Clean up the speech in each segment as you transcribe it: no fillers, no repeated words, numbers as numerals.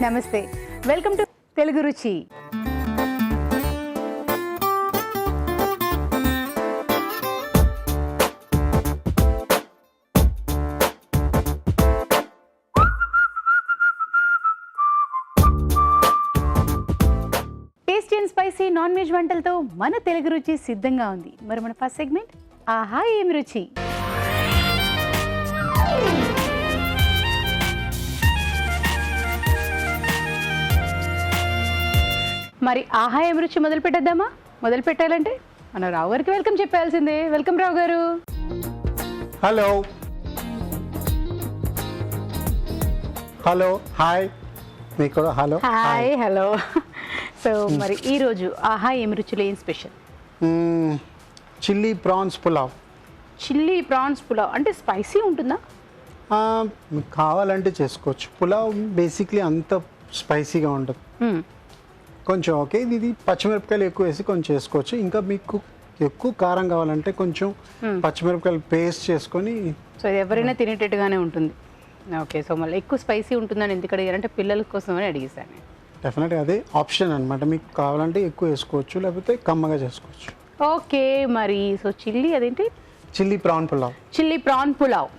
నమస్తే. Welcome to Telugu రుచి. Tasty and spicy non veg వంటలతో మన తెలుగు రుచి సిద్ధంగా ఉంది. మరి మన ఫస్ట్ సెగ్మెంట్ ఆహా ఏం రుచి. మరి ఆహా ఏం రుచి మొదలు పెట్టేద్దామా? మొదలు పెట్టాలంటే మన రావు గారికి వెల్కమ్ చెప్పాల్సిందే. వెల్కమ్ రావు గారు. Hello hello hi. మీకు కూడా హలో హాయ్. హలో. సో మరి ఈరోజు ఆహా ఏం రుచిలో ఏం special? Chilli prawns pulao. Chilli prawns pulao అంటే స్పైసీ ఉంటుందా? మీకు కావాలంటే చేసుకోవచ్చు. పులావ్ బేసిక్లీ అంత స్పైసీగా ఉండదు, కొంచెం ఓకే. ఇది పచ్చిమిరపకాయలు ఎక్కువ వేసి కొంచెం చేసుకోవచ్చు. ఇంకా మీకు ఎక్కువ కారం కావాలంటే కొంచెం పచ్చిమిరపకాయలు పేస్ట్ చేసుకొని. సో ఇది ఎవరైనా తినేటట్టుగానే ఉంటుంది. ఓకే. సో మళ్ళీ ఎక్కువ స్పైసీ ఉంటుందని ఎందుకు అడిగారంటే పిల్లల కోసం అని అడిగేసాను. డెఫినెట్గా అదే ఆప్షన్ అనమాట. మీకు కావాలంటే ఎక్కువ వేసుకోవచ్చు, లేకపోతే కమ్మగా చేసుకోవచ్చు. ఓకే. మరి సో చిల్లీ అదేంటి? Chilli prawn pulao. Chilli prawn pulao.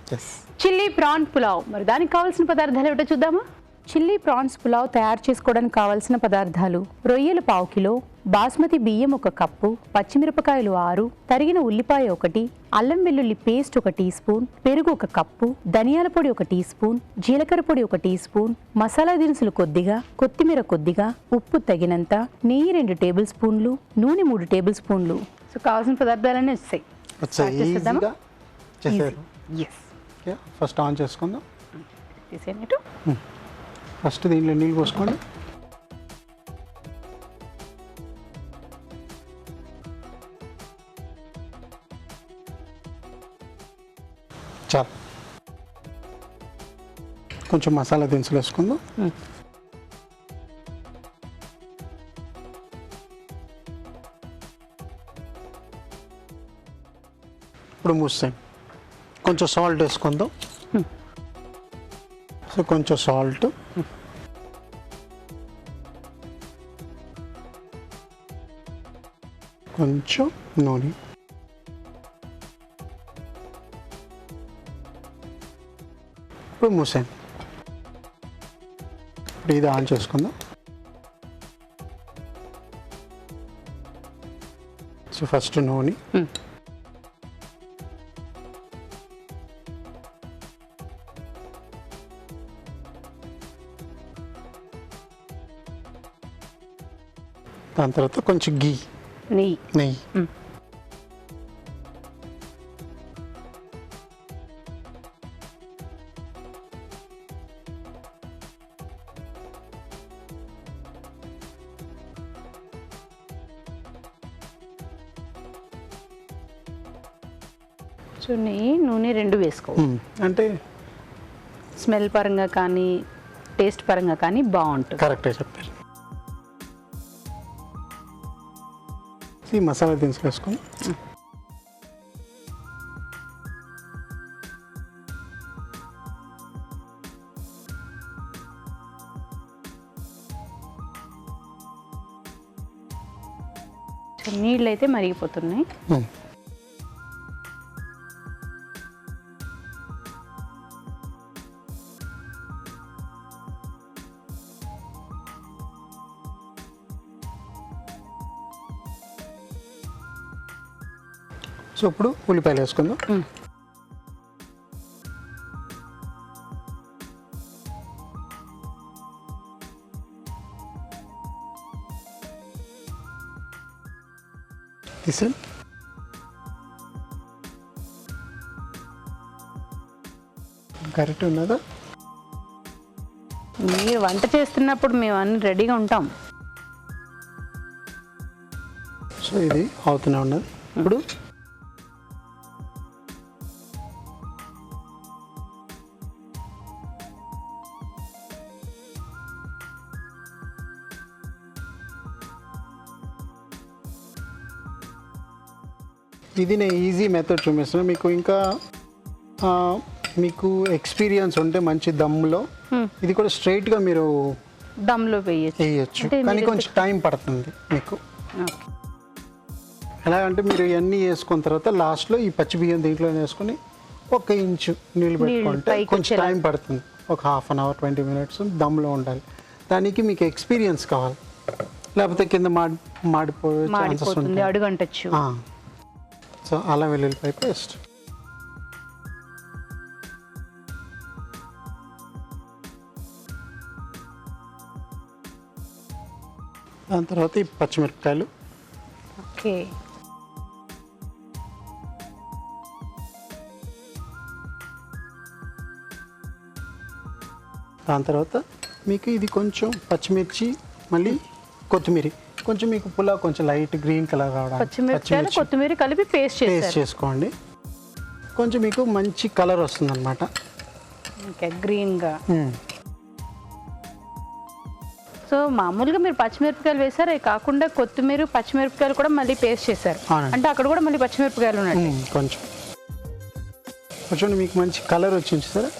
Chilli prawn pulao. మరి దానికి కావాల్సిన పదార్థాలు ఏమిటో చూద్దామా? చిల్లీ ప్రాన్స్ పులావ్ తయారు చేసుకోవడానికి కావాల్సిన పదార్థాలు: రొయ్యలు 1/2 కిలో, బాస్మతి బియ్యం 1 కప్పు, పచ్చిమిరపకాయలు 6, తరిగిన ఉల్లిపాయ 1, అల్లం వెల్లుల్లి పేస్ట్ 1 టీ స్పూన్, పెరుగు 1 కప్పు, ధనియాల పొడి 1 టీ స్పూన్, జీలకర్ర పొడి 1 టీ స్పూన్, మసాలా దినుసులు కొద్దిగా, కొత్తిమీర కొద్దిగా, ఉప్పు తగినంత, నెయ్యి 2 టేబుల్ స్పూన్లు, నూనె 3 టేబుల్ స్పూన్లు. సో కావాల్సిన పదార్థాలన్నీ వచ్చాయి. ఫస్ట్ ఆన్ చేసుకుందాం. తీసేనట్టు ఫస్ట్ దీంట్లో నీళ్ళు పోసుకోండి. చాలు. కొంచెం మసాలా దినుసులు వేసుకుందాం. ఇప్పుడు మూసేయండి. కొంచెం సాల్ట్ వేసుకుందాం. సో కొంచెం సాల్ట్, కొంచెం నూనె, ఇప్పుడు మూసేయండి. ఇప్పుడు ఇది ఆన్ చేసుకుందాం. సో ఫస్ట్ నూనె, దాని తర్వాత కొంచెం నెయ్యి. సో నెయ్యి నూనె 2 వేసుకో. అంటే స్మెల్ పరంగా కానీ టేస్ట్ పరంగా కానీ బాగుంటుంది. కరెక్ట్గా చెప్పారు. ఈ మసాలా దినుసులు వేసుకొని నీళ్ళు అయితే మరిగిపోతున్నాయి. సో ఇప్పుడు ఉల్లిపాయలు వేసుకుందాం. తీసేయండి. కరెక్ట్ ఉన్నదా? మీరు వంట చేస్తున్నప్పుడు మేము అన్ని రెడీగా ఉంటాం. సో ఇది అవుతూనే ఉన్నది. ఇప్పుడు ఇది నేను ఈజీ మెథడ్ చూపిస్తున్నాను మీకు. ఇంకా మీకు ఎక్స్పీరియన్స్ ఉంటే మంచి దమ్ములో ఇది కూడా స్ట్రైట్గా మీరు దమ్లో వేయచ్చు, కానీ కొంచెం టైం పడుతుంది మీకు. ఎలాగంటే మీరు ఇవన్నీ వేసుకున్న తర్వాత లాస్ట్లో ఈ పచ్చి బియ్యం దీంట్లో వేసుకొని 1 ఇంచు నీళ్ళు పెట్టుకుంటే కొంచెం టైం పడుతుంది. ఒక 1/2 అవర్ 20 మినిట్స్ దమ్లో ఉండాలి. దానికి మీకు ఎక్స్పీరియన్స్ కావాలి, లేకపోతే కింద మాడిపోయే ఛాన్సెస్ ఉంటాయి, అడుగంటచ్చు. సో అల్లం వెల్లుల్లిపాయ పేస్ట్, దాని తర్వాత ఈ పచ్చిమిరపకాయలు, ఓకే, దాని తర్వాత మీకు ఇది కొంచెం పచ్చిమిర్చి, మళ్ళీ కొత్తిమీర, కొంచెం మీకు పులావ్ కొంచెం లైట్ గ్రీన్ కలర్ రావడానికి పచ్చిమిర్చి కొత్తిమీర కలిపి పేస్ట్ చేసుకోండి. కొంచెం మీకు మంచి కలర్ వస్తుంది అనమాట, గ్రీన్గా. సో మామూలుగా మీరు పచ్చిమిరపకాయలు వేసారు, అవి కాకుండా కొత్తిమీర పచ్చిమిరపకాయలు కూడా మళ్ళీ పేస్ట్ చేశారు, అంటే అక్కడ కూడా మళ్ళీ పచ్చిమిరపకాయలు ఉన్నాయి. కొంచెం కొంచెం మీకు మంచి కలర్ వచ్చింది సార్,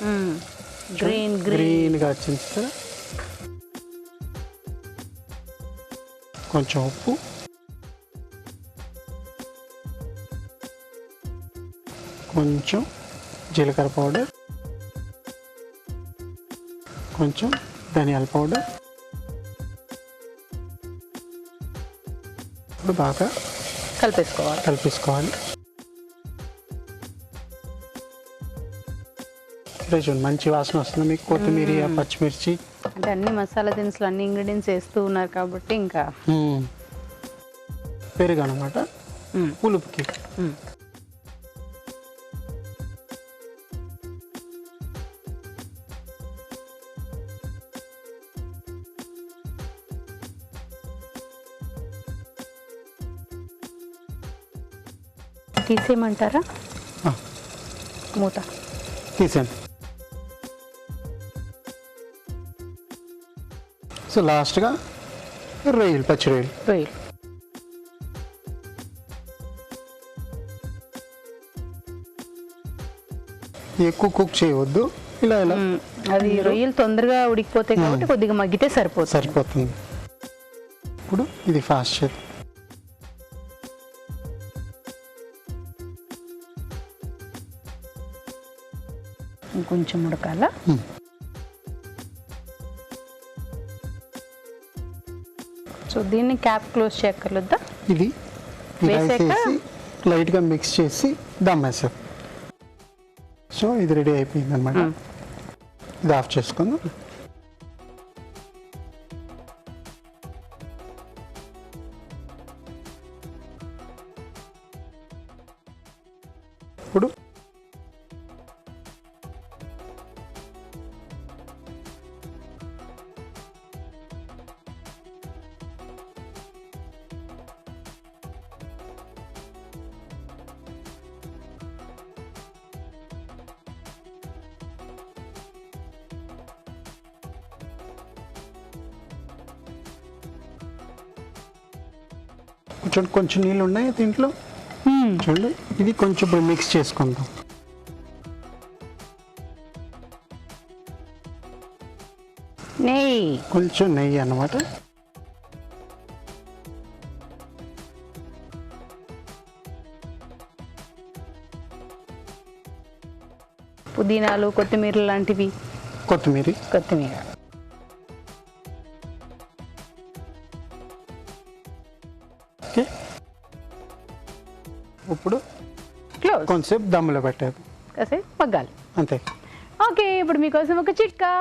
గ్రీన్గా వచ్చింది సార్. కొంచెం ఉప్పు, కొంచెం జీలకర్ర పౌడర్, కొంచెం ధనియాల పౌడర్. ఇప్పుడు బాగా కలిపేసుకోవాలి. చూడండి మంచి వాసన వస్తుంది మీకు, కొత్తిమీర పచ్చిమిర్చి, అంటే అన్ని మసాలా దినుసులు అన్ని ఇంగ్రీడియంట్స్ వేస్తూ ఉన్నారు కాబట్టి. ఇంకా పెరుగు అనమాట పులుపుకి. తీసేయమంటారా? మూత తీసేయండి. సో లాస్ట్గా రొయ్యలు, పచ్చి రొయ్యలు. ఎక్కువ కుక్ చేయవద్దు, ఇలా అది రొయ్యలు తొందరగా ఉడికిపోతాయి కాబట్టి కొద్దిగా మగ్గితే సరిపోతుంది. ఇప్పుడు ఇది ఫాస్ట్ చేద్దాం. ఇంకొంచెం ఉడకాల. సో దీన్ని క్యాప్ క్లోజ్ చేయక్కర్లేదా? ఇది లైట్గా మిక్స్ చేసి దమ్ వేసాం. సో ఇది రెడీ అయిపోయింది అనమాట. ఇది ఆఫ్ చేసుకుందాం. ఇప్పుడు కొంచెం నీళ్ళు ఉన్నాయి దీంట్లో, చూడండి. ఇది కొంచెం ఇప్పుడు మిక్స్ చేసుకుందాం. కొంచెం నెయ్యి అన్నమాట. పుదీనాలు, కొత్తిమీర లాంటివి. కొత్తిమీర ఓకే. ఇప్పుడు కొంచెంసేపు దమ్ములో పెట్టారు, కాసేపు మగ్గాలి అంతే. ఓకే, ఇప్పుడు మీకోసం ఒక చిట్కా.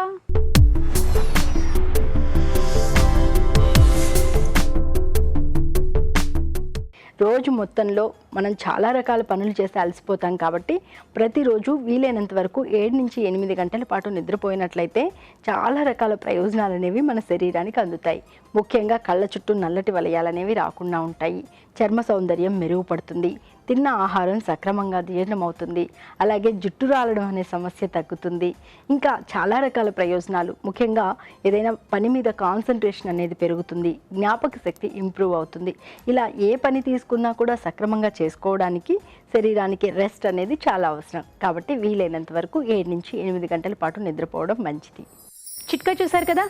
రోజు మొత్తంలో మనం చాలా రకాల పనులు చేసి అలసిపోతాం కాబట్టి ప్రతిరోజు వీలైనంత వరకు 7 నుంచి 8 గంటల పాటు నిద్రపోయినట్లయితే చాలా రకాల ప్రయోజనాలు అనేవి మన శరీరానికి అందుతాయి. ముఖ్యంగా కళ్ళ చుట్టూ నల్లటి వలయాలు అనేవి రాకుండా ఉంటాయి, చర్మ సౌందర్యం మెరుగుపడుతుంది, తిన్న ఆహారం సక్రమంగా జీర్ణమవుతుంది, అలాగే జుట్టు రాలడం అనే సమస్య తగ్గుతుంది. ఇంకా చాలా రకాల ప్రయోజనాలు, ముఖ్యంగా ఏదైనా పని మీద కాన్సన్ట్రేషన్ అనేది పెరుగుతుంది, జ్ఞాపక శక్తి ఇంప్రూవ్ అవుతుంది. ఇలా ఏ పని తీసుకున్నా కూడా సక్రమంగా చేసుకోవడానికి శరీరానికి రెస్ట్ అనేది చాలా అవసరం. కాబట్టి వీలైనంత వరకు 7 నుంచి 8 గంటల పాటు నిద్రపోవడం మంచిది. చిట్కా చూసారు కదా,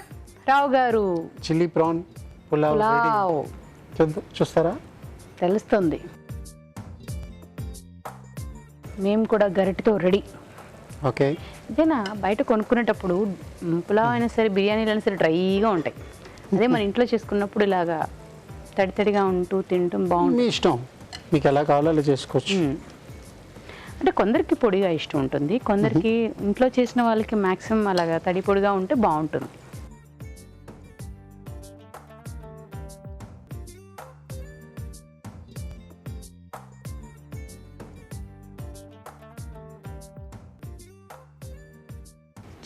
Rao garu chilli prawn pulao ready. Pulao చూస్తారా? తెలుస్తుంది. మేము కూడా గరిటెతో రెడీ. ఓకే. ఇదేనా బయట కొనుక్కునేటప్పుడు పులావ్ అయినా సరే బిర్యానీలు అయినా సరే డ్రైగా ఉంటాయి. అదే మన ఇంట్లో చేసుకున్నప్పుడు ఇలాగా తడి తడిగా ఉంటూ తింటాం బాగుంటుంది. మీ ఇష్టం, మీకు ఎలా కావాలో అలా చేసుకోవచ్చు. అంటే కొందరికి పొడిగా ఇష్టం ఉంటుంది, కొందరికి ఇంట్లో చేసిన వాళ్ళకి మ్యాక్సిమం అలాగా తడి పొడిగా ఉంటే బాగుంటుంది.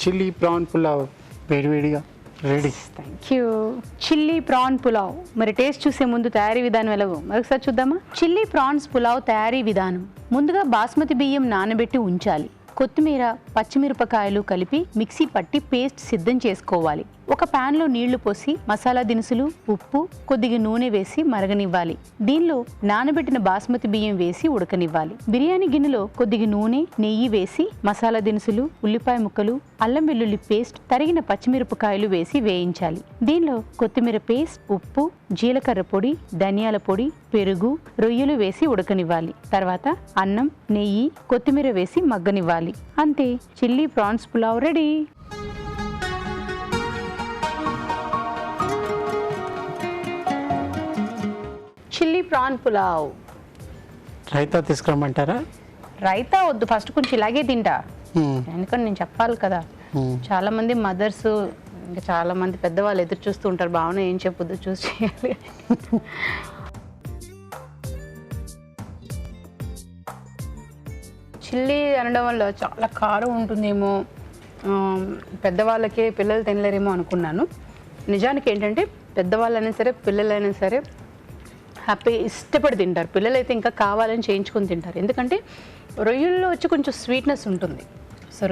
చిల్లీ ప్రాన్ పులావ్ వేడివేడిగా ready. Thank you. Chilli prawn pulao. మరి టేస్ట్ చూసే ముందు తయారీ విధానం ఎలాగో మరొకసారి చూద్దామా? చిల్లీ ప్రాన్స్ పులావ్ తయారీ విధానం. ముందుగా బాస్మతి బియ్యం నానబెట్టి ఉంచాలి. కొత్తిమీర, పచ్చిమిరపకాయలు కలిపి మిక్సీ పట్టి పేస్ట్ సిద్ధం చేసుకోవాలి. ఒక ప్యాన్లో నీళ్లు పోసి మసాలా దినుసులు, ఉప్పు, కొద్దిగా నూనె వేసి మరగనివ్వాలి. దీనిలో నానబెట్టిన బాస్మతి బియ్యం వేసి ఉడకనివ్వాలి. బిర్యానీ గిన్నెలో కొద్దిగా నూనె, నెయ్యి వేసి మసాలా దినుసులు, ఉల్లిపాయ ముక్కలు, అల్లం వెల్లుల్లి పేస్ట్, తరిగిన పచ్చిమిరపకాయలు వేసి వేయించాలి. దీనిలో కొత్తిమీర పేస్ట్, ఉప్పు, జీలకర్ర పొడి, ధనియాల పొడి, పెరుగు, రొయ్యలు వేసి ఉడకనివ్వాలి. తర్వాత అన్నం, నెయ్యి, కొత్తిమీర వేసి మగ్గనివ్వాలి. అంతే, chilli prawns pulao ready. Chilli prawn pulao. Raita తీసుకురమ్మంటారా? రైతా వద్దు, ఫస్ట్ కొంచెం ఇలాగే తింటా, ఎందుకంటే నేను చెప్పాలి కదా. చాలా మంది మదర్స్, ఇంకా చాలా మంది పెద్దవాళ్ళు ఎదురు చూస్తూ ఉంటారు, బాగున్నా ఏం చెప్పొద్దు చూసి చేయాలి. చిల్లీ అనడం వల్ల చాలా కారం ఉంటుందేమో, పెద్దవాళ్ళకే పిల్లలు తినలేరేమో అనుకున్నాను. నిజానికి ఏంటంటే పెద్దవాళ్ళైనా సరే పిల్లలైనా సరే హ్యాపీ ఇష్టపడి తింటారు. పిల్లలైతే ఇంకా కావాలని చేయించుకొని తింటారు, ఎందుకంటే రొయ్యల్లో వచ్చి కొంచెం స్వీట్నెస్ ఉంటుంది. సో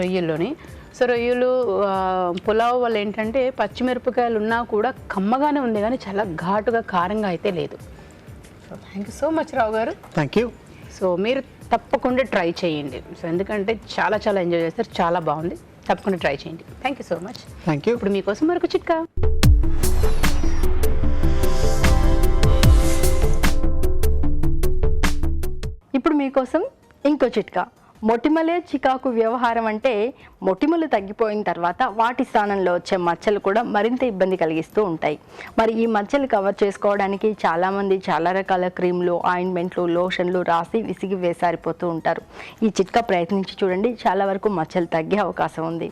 రొయ్యలు పులావ్ వల్ల ఏంటంటే పచ్చిమిరపకాయలు ఉన్నా కూడా కమ్మగానే ఉంది, కానీ చాలా ఘాటుగా కారంగా అయితే లేదు. So thank you so much Rao garu. Thank you. So మీరు తప్పకుండా ట్రై చేయండి. సో ఎందుకంటే చాలా చాలా ఎంజాయ్ చేస్తారు, చాలా బాగుంది, తప్పకుండా ట్రై చేయండి. Thank you so much. Thank you. ఇప్పుడు మీకోసం మరొక చిట్కా. ఇప్పుడు మీకోసం ఇంకో చిట్కా. మొటిమలే చికాకు వ్యవహారం అంటే మొటిమలు తగ్గిపోయిన తర్వాత వాటి స్థానంలో వచ్చే మచ్చలు కూడా మరింత ఇబ్బంది కలిగిస్తూ ఉంటాయి. మరి ఈ మచ్చలు కవర్ చేసుకోవడానికి చాలామంది చాలా రకాల క్రీమ్లు, ఆయింట్మెంట్లు, లోషన్లు రాసి విసిగి వేసారిపోతూ ఉంటారు. ఈ చిట్కా ప్రయత్నించి చూడండి, చాలా వరకు మచ్చలు తగ్గే అవకాశం ఉంది.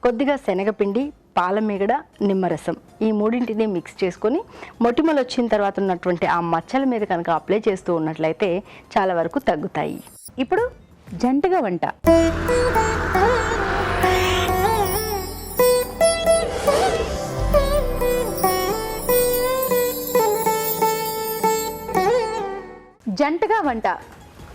కొద్దిగా శనగపిండి, పాలమీగడ, నిమ్మరసం ఈ మూడింటిని మిక్స్ చేసుకొని మొటిమలు వచ్చిన తర్వాత ఉన్నటువంటి ఆ మచ్చల మీద కనుక అప్లై చేస్తూ ఉన్నట్లయితే చాలా వరకు తగ్గుతాయి. ఇప్పుడు జంటగా వంట. జంటగా వంట.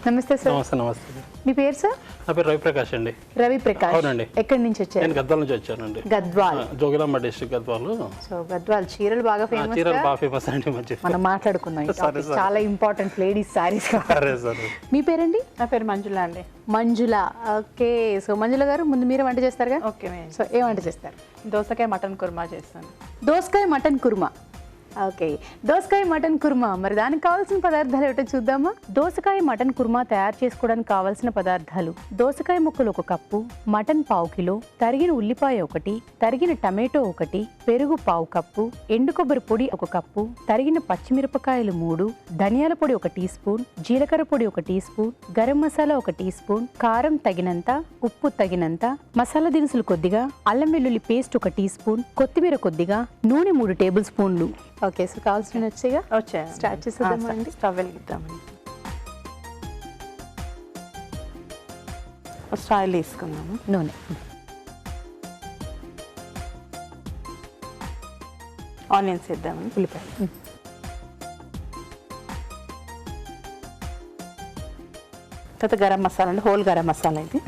నమస్తే సార్. నమస్తే. మీ పేరు సార్? నా పేరు రవిప్రకాష్ అండి. రవిప్రకాష్. అవునండి. ఎక్కడి నుంచి వచ్చారు? నేను గద్వాల నుంచి వచ్చానండి. గద్వాల్. జోగిలాంబ డిస్ట్రిక్ట్ గద్వాల్. సో గద్వాల్ చీరలు బాగా ఫేమస్. చీరలు బాగా ఫేమస్ అండి. మంచి మనం మాట్లాడుకుందాం, చాలా ఇంపార్టెంట్ లేడీస్ సారీస్. మీ పేరండి? నా పేరు మంజుల అండి. మంజుల. ఓకే. సో మంజుల గారు, ముందు మీరు వంట చేస్తారుగా? ఓకే. సో ఏ వంట చేస్తారు? దోసకాయ మటన్ కుర్మా చేస్తాను. దోసకాయ మటన్ కుర్మా. ఓకే, దోసకాయ మటన్ కుర్మా. మరి దానికి కావాల్సిన పదార్థాలు ఏమిటో చూద్దామా? దోసకాయ మటన్ కుర్మా తయారు చేసుకోవడానికి కావాల్సిన పదార్థాలు: దోసకాయ ముక్కలు 1 కప్పు, మటన్ 1/2 కిలో, తరిగిన ఉల్లిపాయ 1, తరిగిన టమాటో 1, పెరుగు 1/2 కప్పు, ఎండు కొబ్బరి పొడి 1 కప్పు, తరిగిన పచ్చిమిరపకాయలు 3, ధనియాల పొడి 1 టీ స్పూన్, జీలకర్ర పొడి 1 teaspoon, garam masala 1 teaspoon, కారం తగినంత, ఉప్పు తగినంత, మసాలా దినుసులు కొద్దిగా, అల్లం వెల్లుల్లి పేస్ట్ 1 టీ స్పూన్, కొత్తిమీర కొద్దిగా, నూనె 3 టేబుల్ స్పూన్లు. ఓకే, సో కావాల్సిన వచ్చేగా వచ్చాయి. స్టార్ట్ చేసేద్దామండి. స్టవ్ వెలిగిద్దామండి. ఫస్ట్ ఆయిల్ వేసుకున్నాము. నూనె, ఆనియన్స్ వేద్దామండి. ఉల్లిపాయలు, తర్వాత గరం మసాలా అండి, హోల్ గరం మసాలా ఇది.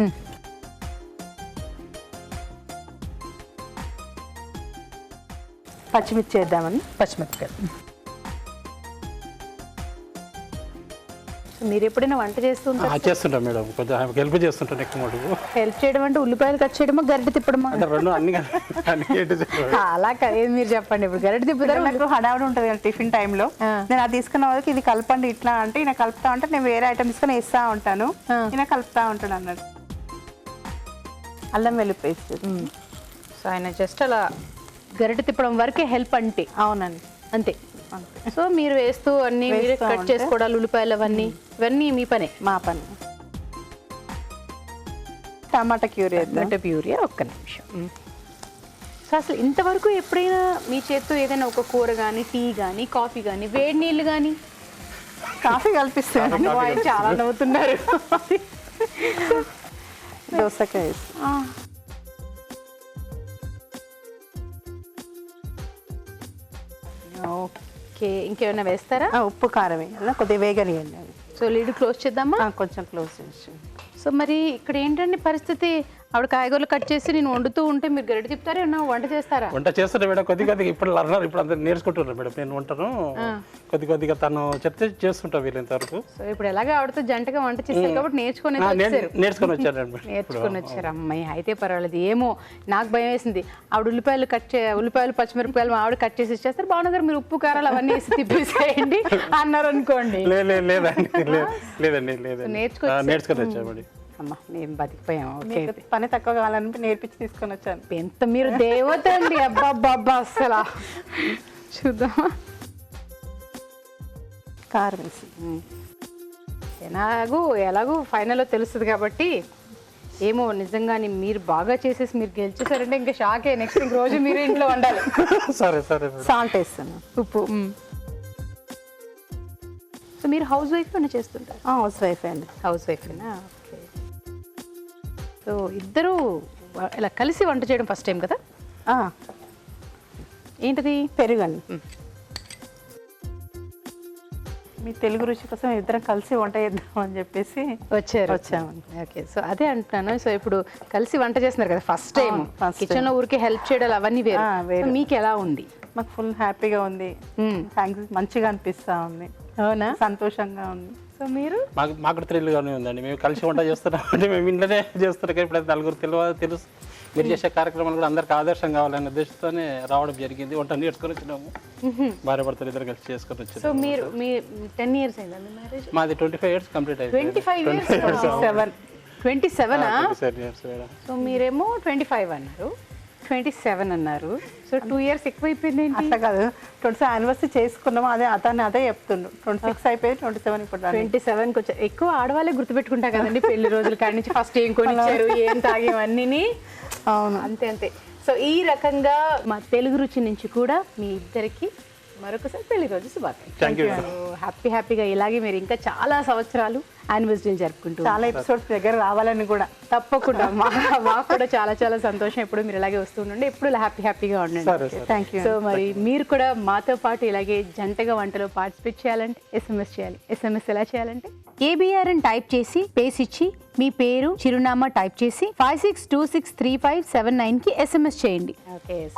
పచ్చిమిర్చి వేద్దామని. పచ్చిమిరపకాయలు, మీరు ఎప్పుడైనా వంట చేస్తుంటారు? చేస్తుంటాం మేడం, కొంచెం ఆమెకు హెల్ప్ చేస్తుంటాను ఎక్కువ మటుకు. హెల్ప్ చేయడం అంటే ఉల్లిపాయలు కట్ చేయడమా, గరిటె తిప్పడమా? అంటే రెండు అన్ని అలా ఏది మీరు చెప్పండి. ఇప్పుడు గరిటె తిప్పుతారు, నాకు హడావుడి ఉంటుంది కదా టిఫిన్ టైంలో. నేను అది తీసుకున్న వాళ్ళకి ఇది కలపండి ఇట్లా అంటే, ఈయన కలుపుతా ఉంటే నేను వేరే ఐటమ్ తీసుకొని వేస్తా ఉంటాను, ఈయన కలుపుతా ఉంటాడు అన్నాడు. అల్లం వెల్లుల్లి పేస్ట్. సో ఆయన జస్ట్ అలా గరిటె తిప్పడం వరకే హెల్ప్ అంటే. అవునండి, అంతే. అంతే. సో మీరు వేస్తూ అన్ని మీరే వేస్తూ కట్ ఉంటే- చేసుకోవడాలు, ఉల్లిపాయలు అవన్నీ ఇవన్నీ మీ పనే. మా పని. టమాటా క్యూరీ వేద్దాం. గంట ప్యూరియా ఒక్క నిమిషం. సో అసలు ఇంతవరకు ఎప్పుడైనా మీ చేత్తో ఏదైనా ఒక కూర కానీ, టీ కానీ, కాఫీ కానీ, వేడి నీళ్ళు కానీ? కాఫీ కల్పిస్తాను. ఆయన చాలా నవ్వుతున్నారు. దోసకాయ వేసి. ఓకే, ఇంకేమైనా వేస్తారా? ఉప్పు కారం వేయాలి, కొద్దిగా వేగనియండి అది. సో లీడ్ క్లోజ్ చేద్దామా? కొంచెం క్లోజ్ చేసి. సో మరి ఇక్కడ ఏంటండి పరిస్థితి? ఆవిడ కాయగూరలు కట్ చేసి నేను వండుతూ ఉంటే మీరు గరిటె తిప్పుతారా, ఏమన్నా వంట చేస్తారా? వంట చేస్తుంటే మేడం కొద్దిగా ఇప్పుడు లర్నర్, ఇప్పుడు అందరు నేర్చుకుంటున్నారు మేడం. నేను వంటను కొద్దిగా తను చెప్తే చేస్తుంటా వీళ్ళంత వరకు. సో ఇప్పుడు ఎలాగ ఆవిడతో జంటగా వంట చేస్తారు కాబట్టి నేర్చుకొని వచ్చారు. నేర్చుకొని వచ్చాను మేడం. నేర్చుకొని వచ్చారు. అమ్మాయి అయితే పర్వాలేదు. ఏమో నాకు భయం వేసింది, ఆవిడ ఉల్లిపాయలు పచ్చిమిరపకాయలు ఆవిడ కట్ చేసి ఇచ్చేస్తారు, బాగున్నారు మీరు ఉప్పు కారాలు అవన్నీ వేసి తిప్పేసేయండి అన్నారు అనుకోండి. లేదండి నేర్చుకొని వచ్చామండి. అమ్మ మేము బతికిపోయాం. ఓకే, పని తక్కువ కావాలని నేర్పించి తీసుకొని వచ్చాను. ఎంత మీరు దేవత అండి. అబ్బా అసలు చూద్దామా? కారం వేసి. ఎలాగూ ఫైనల్లో తెలుస్తుంది కాబట్టి. ఏమో నిజంగానే మీరు బాగా చేసేసి మీరు గెలిచేసారంటే ఇంకా షాకే. నెక్స్ట్ ఇంక రోజు మీరు ఇంట్లో వండాలి. సరే సాల్ట్ వేస్తాను, ఉప్పు. సో మీరు హౌస్ వైఫ్ అని చేస్తుంటారు? హౌస్ వైఫ్ అండి. హౌస్ వైఫేనా? ఓకే. సో ఇద్దరు ఇలా కలిసి వంట చేయడం ఫస్ట్ టైం కదా? ఏంటిది? పెరుగండి. మీ తెలుగు రుచి కోసం ఇద్దరం కలిసి వంట చేద్దాం అని చెప్పేసి వచ్చామండి. ఓకే, సో అదే అంటున్నాను. సో ఇప్పుడు కలిసి వంట చేస్తున్నారు కదా ఫస్ట్ టైం, first కిచెన్ లో ఊరికే హెల్ప్ చేయడం అవన్నీ వేరు. సో మీకు ఎలా ఉంది? మాకు ఫుల్ హ్యాపీగా ఉంది, థ్యాంక్స్, మంచిగా అనిపిస్తా ఉంది, అవునా? సంతోషంగా ఉంది. సో మీరు? మాకు థ్రిల్గానే ఉందండి. మేము కలిసి వంట చేస్తున్నాం అంటే మేము ఇంట్లోనే చేస్తున్నాం కానీ ఇప్పుడు నలుగురు తెలుసు మీరు చేసే కార్యక్రమాలు కూడా అందరికి ఆదర్శం కావాలనే ఉద్దేశంతోనే రావడం జరిగింది. వంట నేర్చుకొని వచ్చినాము, భార్య భర్తలు ఇద్దరు కలిసి చేసుకొని వచ్చాము. సో మీరు 10 years అయిందా మీ మ్యారేజ్? మాది 25 years కంప్లీట్ అయింది. 25 years? 27 years. సో మీరేమో 25 అన్నారు, 27 అన్నారు. సో 2 years ఎక్కువైపోయింది. అట్లా కాదు, 25 యానివర్సరీ చేసుకున్నాము, అదే చెప్తుండు. 26 అయిపోయి 27 ఇప్పుడు 27 కి వచ్చారు. ఎక్కువ ఆడవాళ్ళే గుర్తుపెట్టుకుంటా కదండి పెళ్లి రోజుల కాడి నుంచి, ఫస్ట్ ఏం కొనిచ్చారు, ఏం తాగేవన్నీ. అవును, అంతే. సో ఈ రకంగా మా తెలుగు రుచి నుంచి కూడా మీ ఇద్దరికి మరొకసారి పెళ్లి రోజు శుభాకాంక్షలు. హ్యాపీగా ఇలాగే మీరు ఇంకా చాలా సంవత్సరాలు యానివర్సరీలు జరుపుకుంటూ చాలా ఎపిసోడ్స్ దగ్గర రావాలని కూడా. తప్పకుండా మాకు కూడా చాలా సంతోషం. ఎప్పుడు మీరు ఇలాగే వస్తూ ఉండండి, ఎప్పుడు హ్యాపీగా ఉండండి. Thank you. సో మరి మీరు కూడా మాతో పాటు ఇలాగే జంటగా వంటలో పార్టిసిపేట్ చేయాలంటే SMS చేయాలి. SMS ఎలా చేయాలంటే ABR అని టైప్ చేసి పేస్ ఇచ్చి మీ పేరు, చిరునామా టైప్ చేసి 56263579 కి SMS చేయండి.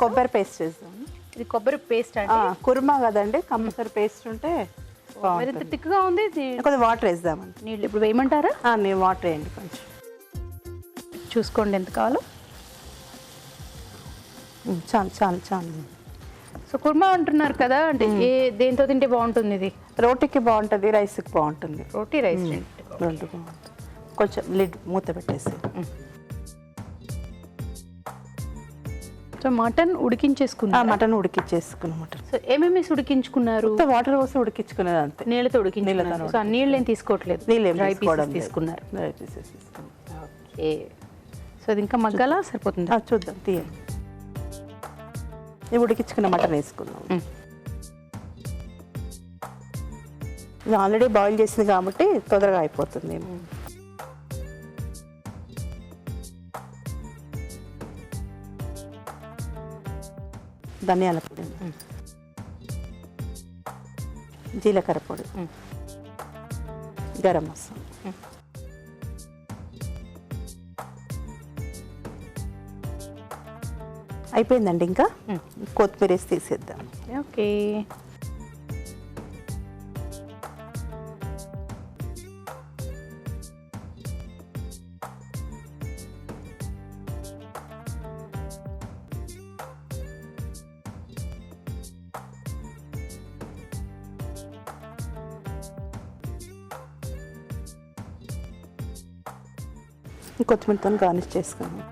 కొబ్బరి పేస్ట్ చేద్దాం. ఇది కొబ్బరి పేస్ట్ అంటే కుర్మా కదండి, కంపల్సరీ పేస్ట్ ఉంటే మరింత థిక్గా ఉంది. కొద్దిగా వాటర్ వేద్దామండి. నీళ్ళు ఇప్పుడు వేయమంటారా? నేను వాటర్ వేయండి కొంచెం, చూసుకోండి ఎంత కావాలో. చాలు. సో కుర్మా అంటున్నారు కదా, అంటే దేంతో తింటే బాగుంటుంది? ఇది రోటీకి బాగుంటుంది, రైస్కి బాగుంటుంది. రోటీ రైస్ రెండు బాగుంటుంది. కొంచెం లిడ్ మూత పెట్టేసి. సో మటన్ ఉడికించేసుకున్నారు? మటన్ ఉడికించేసుకున్నాం. మటన్ సో ఏమేమి ఉడికించుకున్నారు? వాటర్ పోసి ఉడికించుకునేది అంతే, నీళ్ళతో ఉడికించుకున్నారు. సో ఆ నీళ్ళు ఏం తీసుకోవట్లేదు, డ్రై పీసెస్ తీసుకున్నారు. ఓకే, సో అది ఇంకా మగ్గాలా సరిపోతుంది? చూద్దాం, తీయండి. ఇది ఉడికించుకున్న మటన్ వేసుకున్నాం. ఇది ఆల్రెడీ బాయిల్ చేసింది కాబట్టి తొందరగా అయిపోతుంది. ధనియాల పొడి, జీలకర్ర పొడి, గరం మసాలా, అయిపోయిందండి. ఇంకా కొత్తిమీర వేసి తీసేద్దాం. ఓకే, కొత్తిమీరతో గార్నిష్ చేసుకున్నాం.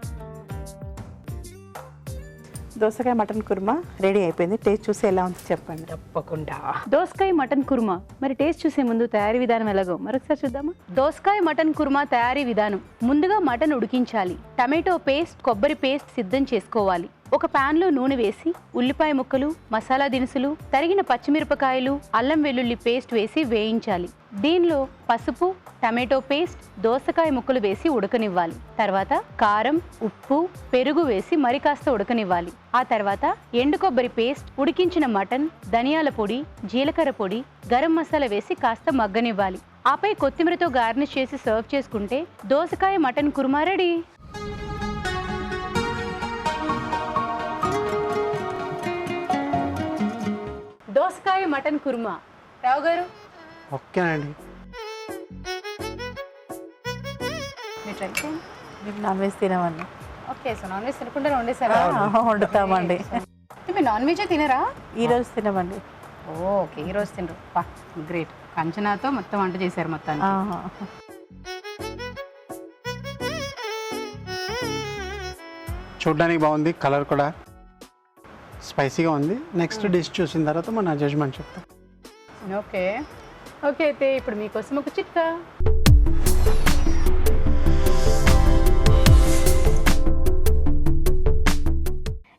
దోసకాయ మటన్ కుర్మా రెడీ అయిపోయింది. టేస్ట్ చూసి ఎలా ఉందో చెప్పండి. తప్పకుండా. దోసకాయ మటన్ కుర్మా. మరి టేస్ట్ చూసే ముందు తయారీ విధానం ఎలాగో మరొకసారి చూద్దామా. దోసకాయ మటన్ కుర్మా తయారీ విధానం. ముందుగా మటన్ ఉడికించాలి. టమాటో పేస్ట్, కొబ్బరి పేస్ట్ సిద్ధం చేసుకోవాలి. ఒక ప్యాన్లో నూనె వేసి ఉల్లిపాయ ముక్కలు, మసాలా దినుసులు, తరిగిన పచ్చిమిరపకాయలు, అల్లం వెల్లుల్లి పేస్ట్ వేసి వేయించాలి. దీనిలో పసుపు, టమాటో పేస్ట్, దోసకాయ ముక్కలు వేసి ఉడకనివ్వాలి. తర్వాత కారం, ఉప్పు, పెరుగు వేసి మరి కాస్త ఉడకనివ్వాలి. ఆ తర్వాత ఎండు కొబ్బరి పేస్ట్, ఉడికించిన మటన్, ధనియాల పొడి, జీలకర్ర పొడి, గరం మసాలా వేసి కాస్త మగ్గనివ్వాలి. ఆపై కొత్తిమీరతో గార్నిష్ చేసి సర్వ్ చేసుకుంటే దోసకాయ మటన్ కుర్మా రెడీ. దోసకాయ మటన్ కుర్మా. రావు గారు ఓకేనండి. మీరు ట్రై చేయండి. మీరు నాన్ వెజ్ తినమండి. ఓకే, సో నాన్ వెజ్ తినకుండా వండేసారా? వండుతామండి. మీరు నాన్ వెజ్ తినరా? ఈరోజు తినమండి. ఓకే, ఈరోజు తినరు. గ్రేట్. కంచనాతో మొత్తం వంట చేశారు మొత్తాన్ని. చూడ్డానికి బాగుంది, కలర్ కూడా స్పైసీగా ఉంది. నెక్స్ట్ డిష్ చూసిన తర్వాత మన జడ్జ్మెంట్ చెప్తాం. ఓకే ఓకే, అయితే ఇప్పుడు మీకోసం ఒక చిట్కా.